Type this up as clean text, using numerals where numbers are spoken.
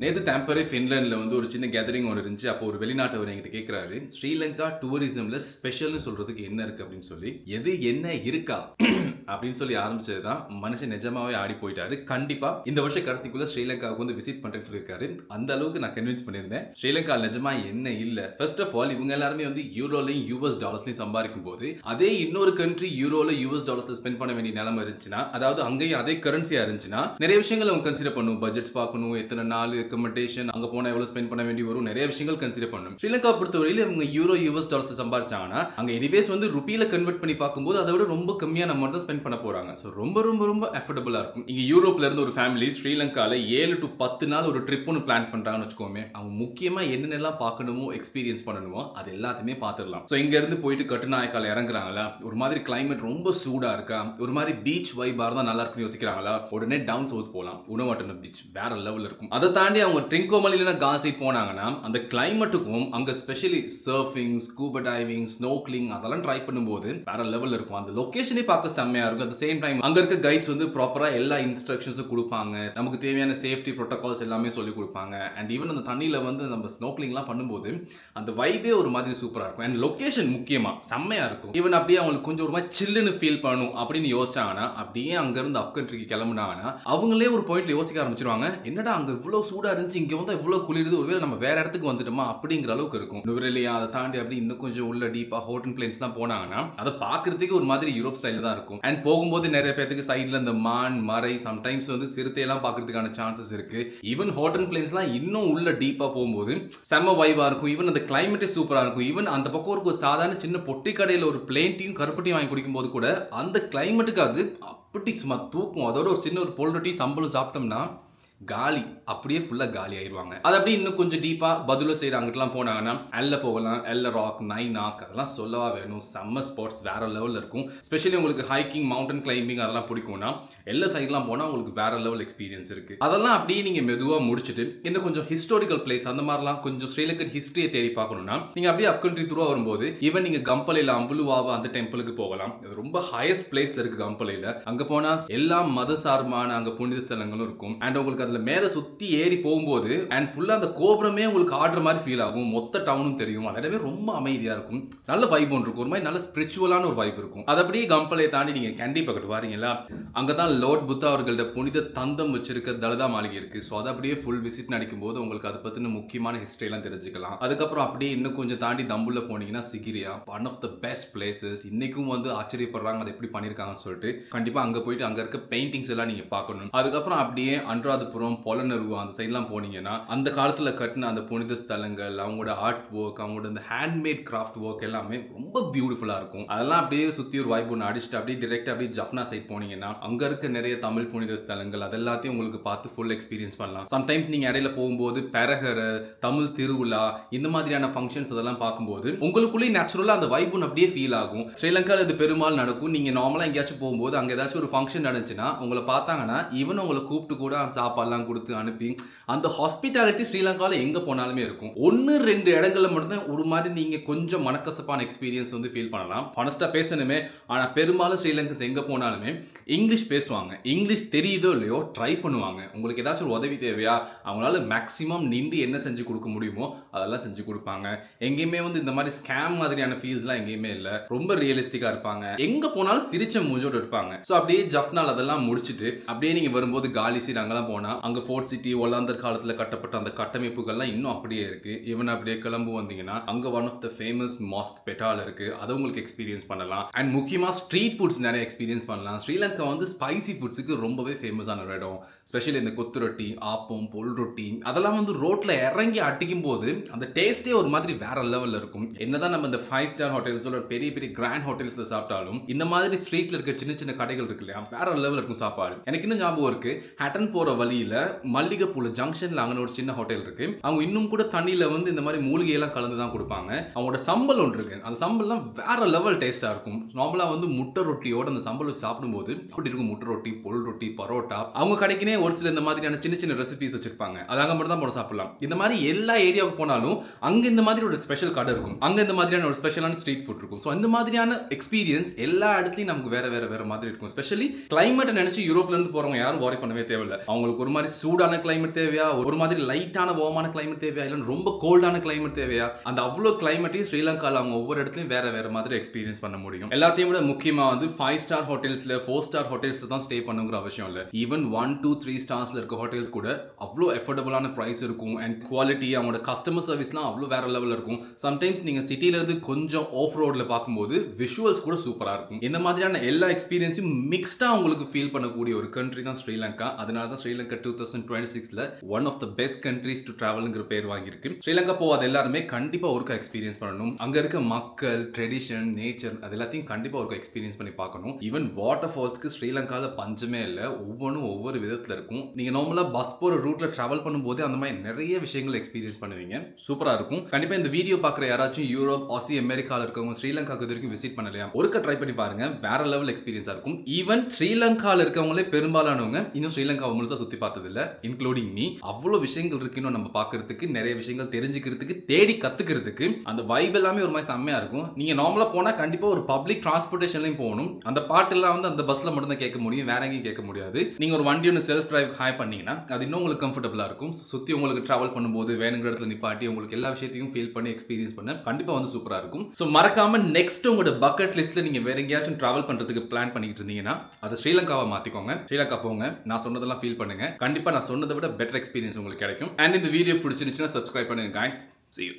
நேத்து டெம்பரரி ஃபின்லாண்ட்ல வந்து ஒரு சின்ன கேதரிங் ஒண்ணு இருந்துச்சு. அப்போ ஒரு வெளிநாட்டவர் என்கிட்ட கேட்கிறாரு, "ஸ்ரீலங்கா டூரிசம்ல ஸ்பெஷல்னு சொல்றதுக்கு என்ன இருக்கு?" அப்படின்னு சொல்லி. "எது என்ன இருக்கா?" அப்படின்னு சொல்லி ஆரம்பிச்சது தான் மனுஷன் நிஜமாவே ஆடி போயிட்டாரு. கண்டிப்பா இந்த வருஷம் கடைசிக்குள்ள ஸ்ரீலங்காவுக்கு வந்து விசிட் பண்றேன்னு சொல்லியிருக்காரு. அந்த அளவுக்கு நான் கன்வின்ஸ் பண்ணியிருந்தேன். ஸ்ரீலங்கா நிஜமா என்ன இல்ல. ஃபர்ஸ்ட் ஆஃப் ஆல் இவங்க எல்லாருமே வந்து யூரோலையும் யுஎஸ் டாலர்ஸ்லயும் சம்பாதிக்கும் போது அதே இன்னொரு கண்ட்ரி யூரோல யுஎஸ் டாலர்ஸ்ல ஸ்பெண்ட் பண்ண வேண்டிய நிலைமை இருந்துச்சுன்னா, அதாவது அங்கேயும் அதே கரன்சியா இருந்துச்சுன்னா நிறைய விஷயங்கள் அவங்க கன்சிடர் பண்ணும். பட்ஜெட்ஸ் பார்க்கணும், எத்தனை நாள் அக்கமடேஷன், அங்க போனா எவ்வளவு ஸ்பெண்ட் பண்ண வேண்டி வரும், நிறைய விஷயங்கள் கன்சிடர் பண்ணணும். ஸ்ரீலங்கா பொறுத்தவரையில இவங்க யூரோ யுஎஸ் டாலர்ஸ் சம்பாதிச்சாங்கன்னா அங்க எனிவேஸ் வந்து ருபியில கன்வெர்ட் பண்ணி பார்க்கும்போது அதை விட ரொம்ப கம்மியான அமௌண்ட் தான் ஸ்பெண்ட் பண்ண போறாங்க. ஸோ ரொம்ப ரொம்ப ரொம்ப அஃபோர்டபுளா இருக்கும். இங்க யூரோப்ல இருந்து ஒரு ஃபேமிலி ஸ்ரீலங்கால 7 to 10 நாள் ஒரு ட்ரிப் ஒன்று பிளான் பண்றாங்கன்னு வச்சுக்கோமே, அவங்க முக்கியமா என்னென்னலாம் பார்க்கணுமோ எக்ஸ்பீரியன்ஸ் பண்ணணுமோ அது எல்லாத்தையுமே பார்த்துடலாம். ஸோ இங்க இருந்து போயிட்டு கட்டுநாயக்கால இறங்குறாங்களா, ஒரு மாதிரி கிளைமேட் ரொம்ப சூடா இருக்கா, ஒரு மாதிரி பீச் வைபா இருந்தா நல்லா இருக்குன்னு யோசிக்கிறாங்களா, உடனே டவுன் சவுத் போகலாம். உணவாட்டன பீச் வேற லெவல் இருக்கும். அதை தாண்டி அவங்க ட்ரிங்கோமல் இல்லைன்னா காசி போனாங்கன்னா அந்த கிளைமேட்டுக்கும் அங்க specially surfing, scuba diving, snorkelling அதெல்லாம் ட்ரை பண்ணும்போது வேற லெவல் இருக்கும். அந்த லொகேஷனே பார்க்க செம்மையா இருக்கும். அட் சேம் டைம் அங்க இருக்க கைட்ஸ் வந்து ப்ராப்பரா எல்லா இன்ஸ்ட்ரக்ஷன்ஸும் கொடுப்பாங்க. நமக்கு தேவையான சேஃப்டி ப்ரோட்டோகால்ஸ் எல்லாமே சொல்லி கொடுப்பாங்க. அண்ட் ஈவன் அந்த தண்ணியில வந்து நம்ம ஸ்னோக்லிங்லாம் பண்ணும்போது அந்த வைபே ஒரு மாதிரி சூப்பரா இருக்கும். அண்ட் லொகேஷன் முக்கியமா செம்மையா இருக்கும். ஈவன் அப்படியே அவங்களுக்கு கொஞ்சம் ஒரு மாதிரி சில்லுன்னு ஃபீல் பண்ணணும் அப்படின்னு யோசிச்சாங்கன்னா, அப்படியே அங்க இருந்து அப் கண்ட்ரிக்கு கிளம்புனாங்கன்னா அவங்களே ஒரு பாயிண்ட்ல யோசிக்க ஆரம்பிச்சிருவாங்க, என்னடா அங்க இவ்வளவு சூடா இருந்துச்சு, இங்க வந்து இவ்வளவு குளிருது, ஒருவேளை நம்ம வேற இடத்துக்கு வந்துட்டோமா அப்படிங்கிற அளவுக்கு இருக்கும். நுவரெலியா அதை தாண்டி அப்படி இன்னும் கொஞ்சம் உள்ள டீப்பா ஹோட்டன் பிளேன்ஸ் தான் போனாங்கன்னா அதை பார்க்கறதுக்கு ஒரு மாதிரி யூரோப் ஸ்டைல தான் இருக்கும். அண்ட் போகும்போது நிறைய பேருக்கு சைட்ல இந்த மான், மறை, சம்டைம்ஸ் வந்து சிறுத்தையெல்லாம் பார்க்கறதுக்கான சான்சஸ் இருக்கு. ஈவன் ஹோட்டன் பிளேன்ஸ்லாம் இன்னும் உள்ள டீப்பா போகும்போது செம்ம வைபா இருக்கும். ஈவன் அந்த கிளைமேட்டே சூப்பரா இருக்கும். ஈவன் அந்த பக்கம் ஒரு சாதாரண சின்ன பொட்டி கடையில் ஒரு பிளேன் டீயும் கருப்பட்டியும் வாங்கி குடிக்கும் போது கூட அந்த கிளைமேட்டுக்கு அது அப்படி சும்மா தூக்கும். அதோட ஒரு சின்ன ஒரு பொல் ரொட்டி சம்பளம் சாப்பிட்டோம்னா காலி, அப்படியே ஃபுல்லா காலி ஆயிடுவாங்க. அது அப்படியே இன்னும் கொஞ்சம் டீப்பா பதுல சைடு அங்கிட்டலாம் போனாங்கன்னா எல்ல போகலாம். எல்ல ராக், நைனாக் அதெல்லாம் சொல்லவா வேணும். சம்ம ஸ்பாட்ஸ் வேற லெவல்ல இருக்கும். ஸ்பெஷலி உங்களுக்கு ஹைக்கிங், மவுண்டன் கிளைம்பிங் அதெல்லாம் பிடிக்கும்னா எல்லா சைட்லாம் போனா உங்களுக்கு வேற லெவல் எக்ஸ்பீரியன்ஸ் இருக்கு. அதெல்லாம் அப்படியே நீங்க மெதுவா முடிச்சுட்டு இன்னும் கொஞ்சம் ஹிஸ்டாரிக்கல் பிளேஸ் அந்த மாதிரிலாம் கொஞ்சம் ஸ்ரீலங்கன் ஹிஸ்டரியை தேடி பார்க்கணும்னா நீங்க அப்படியே அப் கண்ட்ரி த்ரூவா வரும்போது ஈவன் நீங்க கம்பலையில அம்புலுவாவா அந்த டெம்பிளுக்கு போகலாம். ரொம்ப ஹையஸ்ட் பிளேஸ்ல இருக்கு கம்பலையில. அங்க போனா எல்லா மத சார்பான அங்க புனித ஸ்தலங்களும் இருக்கும். அண்ட் உங்களுக்கு அதுல மேல சுத்தி ஏறி போகும்போது அண்ட் ஃபுல்லா அந்த கோபுரமே உங்களுக்கு ஆடுற மாதிரி ஃபீல் ஆகும். மொத்த டவுனும் தெரியும். அதவே ரொம்ப அமைதியா இருக்கும். நல்ல வைப் ஒன்று இருக்கும். ஒரு மாதிரி நல்ல ஸ்பிரிச்சுவலான ஒரு வைப் இருக்கும். அது அப்படியே கம்பளை தாண்டி நீங்க கேண்டி பக்கத்து வாரீங்களா, அங்கதான் லார்ட் புத்தா அவர்களோட புனித தந்தம் வச்சிருக்க தலதா மாளிகை இருக்கு. ஸோ அதை அப்படியே ஃபுல் விசிட் நடிக்கும் போது உங்களுக்கு அதை பத்தின முக்கியமான ஹிஸ்டரி எல்லாம் தெரிஞ்சுக்கலாம். அதுக்கப்புறம் அப்படியே இன்னும் கொஞ்சம் தாண்டி தம்புல போனீங்கன்னா Sigiriya, one of the best places. இன்னைக்கும் வந்து ஆச்சரியப்படுறாங்க அதை எப்படி பண்ணிருக்காங்கன்னு சொல்லிட்டு. கண்டிப்பா அங்க போயிட்டு அங்க இருக்க பெயிண்டிங்ஸ் எல்லாம் நீங்க பார்க்கணும். அதுக்கப்புறம் அப்படியே அனுராதபுரம், பொலனருவா அந்த சைட்லாம் போனீங்கன்னா அந்த காலத்துல கட்டின அந்த புனித ஸ்தலங்கள், அவங்களோட ஆர்ட் ஒர்க், அவங்களோட அந்த ஹேண்ட்மேட் கிராஃப்ட் ஒர்க் எல்லாமே ரொம்ப பியூட்டிஃபுல்லா இருக்கும். அதெல்லாம் அப்படியே சுத்தி ஒரு வைப் ஒன்று அடிச்சுட்டு அப்படியே டிரெக்டா அப்படியே ஜஃப்னா சைட் போனீங்கன்னா அங்க இருக்க நிறைய தமிழ் புனித ஸ்தலங்கள் அதெல்லாத்தையும் உங்களுக்கு பார்த்து ஃபுல் எக்ஸ்பீரியன்ஸ் பண்ணலாம். சம்டைம்ஸ் நீங்க இடையில போகும்போது பெரகர, தமிழ் திருவிழா இந்த மாதிரியான ஃபங்க்ஷன்ஸ் அதெல்லாம் பார்க்கும்போது உங்களுக்குள்ளே நேச்சுரலா அந்த வைப் ஒன்று அப்படியே ஃபீல் ஆகும். ஸ்ரீலங்கால இது பெரும்பாலும் நடக்கும். நீங்க நார்மலா எங்கேயாச்சும் போகும்போது அங்க ஏதாச்சும் ஒரு ஃபங்க்ஷன் நடந்துச்சுன்னா உங்களை பார்த்தாங்கன்னா ஈவன் உங்களை கூப்பிட்டு கூட சாப்பாடுலாம் கொடுத்து அனுப்பி அந்த ஹாஸ்பிட்டாலிட்டி ஸ்ரீலங்கால எங்க போனாலுமே இருக்கும். 1-2 இடங்கள்ல மட்டும் ஒரு மாதிரி நீங்க கொஞ்சம் மனக்கசப்பான எக்ஸ்பீரியன்ஸ் வந்து ஃபீல் பண்ணலாம். ஹானஸ்டா பேசணுமே, ஆனா பெரும்பாலும் ஸ்ரீலங்கன்ஸ் எங்க போனாலுமே இங்கிலீஷ் பேசுவாங்க. இங்கிலீஷ் தெரியுதோ இல்லையோ ட்ரை பண்ணுவாங்க. உங்களுக்கு ஏதாச்சும் ஒரு உதவி தேவையா அவங்களால மேக்ஸிமம் நின்று என்ன செஞ்சு கொடுக்க முடியுமோ அதெல்லாம் செஞ்சு கொடுப்பாங்க. எங்கேயுமே வந்து இந்த மாதிரி ஸ்கேம் மாதிரியான ஃபீல்ஸ்லாம் எங்கேயுமே இல்ல. ரொம்ப ரியலிஸ்டிக்கா இருப்பாங்க. எங்க போனாலும் சிரிச்ச மூஞ்சோட இருப்பாங்க. ஸோ அப்படியே ஜஃப்னால் அதெல்லாம் முடிச்சுட்டு அப்படியே நீங்க வரும்போது காலி சீட் அங்கெல்லாம் போனா அங்க ஃபோர்ட் சிட்டி ஒல்லாந்தர் காலத்துல கட்டப்பட்ட அந்த கட்டமைப்புகள்லாம் இன்னும் அப்படியே இருக்கு. ஈவன் அப்படியே கிளம்பு வந்தீங்கன்னா அங்க one of the famous mosque பெட்டால் இருக்கு. அதை உங்களுக்கு எக்ஸ்பீரியன்ஸ் பண்ணலாம். அண்ட் முக்கியமா ஸ்ட்ரீட் ஃபுட்ஸ் நிறைய எக்ஸ்பீரியன்ஸ் பண்ணலாம். ஸ்ரீலங்கா வந்து ஸ்பைசி ஃபுட்ஸுக்கு ரொம்பவே ஃபேமஸான ஒரு இடம். ஸ்பெஷலி இந்த கொத்து ரொட்டி, ஆப்பம், பொல் ரொட்டி அதெல்லாம் வந்து ரோட்ல இறங்கி அட்டிக்கும் போது அந்த டேஸ்டே ஒரு மாதிரி வேற லெவல்ல இருக்கும். என்னதான் நம்ம இந்த 5 ஸ்டார் ஹோட்டல்ஸோட பெரிய பெரிய கிராண்ட் ஹோட்டல்ஸ்ல சாப்பிட்டாலும் இந்த மாதிரி ஸ்ட்ரீட்ல இருக்க சின்ன சின்ன கடைகள் இருக்கு இல்லையா, வேற லெவல் இருக்கும் சாப்பாடு. எனக்கு இன்னும் ஞாபகம் இருக்கு, ஹட்டன் போற வழியில மல்லிகைப்பூல ஜங்ஷன்ல அங்க ஒரு சின்ன ஹோட்டல் இருக்கு. அவங்க இன்னும் கூட தண்ணியில வந்து இந்த மாதிரி மூலிகை எல்லாம் கலந்து தான் கொடுப்பாங்க. அவங்களோட சம்பல் ஒன்று இருக்கு. அந்த சம்பல்லாம் வேற லெவல் டேஸ்டா இருக்கும். நார்மலா வந்து முட்டை ரொட்டியோட அந்த சம்பல் சாப்பிடும்போது அப்படி இருக்கும். முட்டை ரொட்டி, பொல் ரொட்டி, பரோட்டா அவங்க கடைக்குனே ஏரியாக்குனே ஒரு சில இந்த மாதிரியான சின்ன சின்ன ரெசிபிஸ் வச்சிருப்பாங்க. அது அங்க மட்டும் தான் போய் சாப்பிடலாம். இந்த மாதிரி எல்லா ஏரியாவுக்கு போனாலும் அங்க இந்த மாதிரி ஒரு ஸ்பெஷல் கடை இருக்கும். அங்க இந்த மாதிரியான ஒரு ஸ்பெஷலான ஸ்ட்ரீட் ஃபுட் இருக்கும். ஸோ அந்த மாதிரியான எக்ஸ்பீரியன்ஸ் எல்லா இடத்துலையும் நமக்கு வேற மாதிரி இருக்கும். ஸ்பெஷலி கிளைமேட்டை நினைச்சு யூரோப்ல இருந்து போறவங்க யாரும் வாரி பண்ணவே தேவையில்லை. அவங்களுக்கு ஒரு மாதிரி சூடான கிளைமேட் தேவையா, ஒரு மாதிரி லைட்டான வார்மான கிளைமேட் தேவையா, இல்லை ரொம்ப கோல்டான கிளைமேட் தேவையா, அந்த அவ்வளோ கிளைமேட்டையும் ஸ்ரீலங்காவில் அவங்க ஒவ்வொரு இடத்துலையும் வேற மாதிரி எக்ஸ்பீரியன்ஸ் பண்ண முடியும். எல்லாத்தையும் விட முக்கியமா வந்து 5 ஸ்டார் ஹோட்டல்ஸ்ல 4 ஸ்டார் ஹோட்டல்ஸ்ல தான் ஸ்டே பண்ணுங்கிற அவசியம் இல்லை. ஈவன் 1, 2, 3 ஸ்டார்ஸ்ல இருக்க ஹோட்டல்ஸ் கூட அவ்வளோ எஃபோர்டபுளான பிரைஸ் இருக்கும். அண்ட் குவாலிட்டி, அவங்களோட கஸ்டமர் சர்வீஸ்லாம் அவ்வளோ வேற லெவலில் இருக்கும். சம்டைம்ஸ் நீங்க சிட்டில இருந்து கொஞ்சம் ஆஃப் ரோட்ல பார்க்கும்போது விஷுவல்ஸ் கூட சூப்பரா இருக்கும். இந்த மாதிரியான எல்லா எக்ஸ்பீரியன்ஸும் மிக்ஸ்டா உங்களுக்கு ஃபீல் பண்ணக்கூடிய ஒரு கண்ட்ரி தான் ஸ்ரீலங்கா. அதனால தான் ஸ்ரீலங்கா 2026ல one of the best countries to டிராவல்ங்கிற பேர் வாங்கியிருக்கு. ஸ்ரீலங்கா போகாத எல்லாருமே கண்டிப்பா ஒருக்கா எக்ஸ்பீரியன்ஸ் பண்ணணும். அங்க இருக்க மக்கள், ட்ரெடிஷன், நேச்சர் அது எல்லாத்தையும் கண்டிப்பா ஒருக்கா எக்ஸ்பீரியன்ஸ் பண்ணி பார்க்கணும். ஈவன் வாட்டர் ஃபால்ஸ்க்கு ஸ்ரீலங்கால பஞ்சமே இல்லை. ஒவ்வொன்றும் ஒவ்வொரு விதத்துல இருக்கும். நீங்க நார்மலா பஸ் போற ரூட்ல டிராவல் பண்ணும்போது அந்த மாதிரி நிறைய விஷயங்கள் எக்ஸ்பீரியன்ஸ் பண்ணுவீங்க. சூப்பரா இருக்கும். கண்டிப்பா இந்த வீடியோ பார்க்குற யாராச்சும் யூரோப், ஆசி, அமெரிக்கால இருக்கவங்க ஸ்ரீலங்காக்கு வரைக்கும் விசிட் பண்ணலையா, ஒருக்கா ட்ரை பண்ணி பாருங்க. வேற லெவல் எக்ஸ்பீரியன்ஸா இருக்கும். ஈவன் ஸ்ரீலங்கால இருக்கவங்களே பெரும்பாலானவங்க இன்னும் ஸ்ரீலங்காவை முழுசா சுத்தி பார்த்தது இல்ல, இன்க்ளூடிங் மீ. அவ்வளவு விஷயங்கள் இருக்கு இன்னும் நம்ம பார்க்கிறதுக்கு, நிறைய விஷயங்கள் தெரிஞ்சுக்கிறதுக்கு, தேடி கத்துக்கிறதுக்கு. அந்த வைப் எல்லாமே ஒரு மாதிரி செம்மையா இருக்கும். நீங்க நார்மலா போனா கண்டிப்பா ஒரு பப்ளிக் டிரான்ஸ்போர்ட்டேஷன்லயும் போகணும். அந்த பாட்டு எல்லாம் வந்து அந்த பஸ்ல மட்டும் தான் கேட்க முடியும், வேற எங்கேயும் கேட்க முடியாது. நீங்க ஒரு வண்டி ஒன்று செல்ஃப் டிரைவ் ஹாய் பண்ணீங்கன்னா அது இன்னும் உங்களுக்கு கம்ஃபர்டபுளா இருக்கும். சுத்தி உங்களுக்கு டிராவல் பண்ணும்போது வேணுங்கிற இடத்துல நிப்பாட்டி உங்களுக்கு எல்லா விஷயத்தையும் ஃபீல் பண்ணி எக்ஸ்பீரியன்ஸ் பண்ண கண்டிப்பா வந்து சூப்பரா இருக்கும். ஸோ மறக்காம நெக்ஸ்ட் உங்களோட பக்கெட் லிஸ்ட்ல நீங்க வேற எங்கேயாச்சும் டிராவல் பண்றதுக்கு பிளான் பண்ணிட்டு இருந்தீங்கன்னா அதை ஸ்ரீலங்காவை மாத்திக்கோங்க. ஸ்ரீலங்கா போங்க, நான் சொன்னதெல்லாம் ஃபீல் பண்ணுங்க. கண்டிப்பா நான் சொன்னதை விட பெட்டர் எக்ஸ்பீரியன்ஸ் உங்களுக்கு கிடைக்கும். அண்ட் இந்த வீடியோ பிடிச்சிருந்துச்சுன்னா சப்ஸ்கிரைப் பண்ணுங்க guys. See you.